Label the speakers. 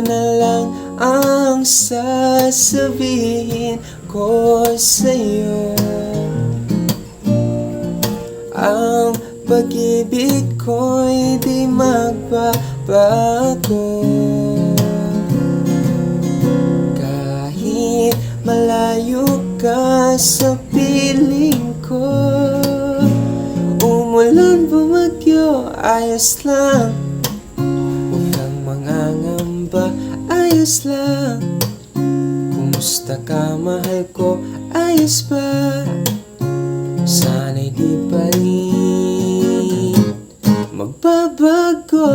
Speaker 1: na lang ang sasabihin ko sa'yo. Ang pag-ibig ko'y di magbabago. Kahit malayo ka sa piling ko, umulan bumagyo, ayos lang. Huwag kang mangangamba, ayos lang. Kumusta ka, mahal ko, ayos ba? Sana'y di pa rin magbabago.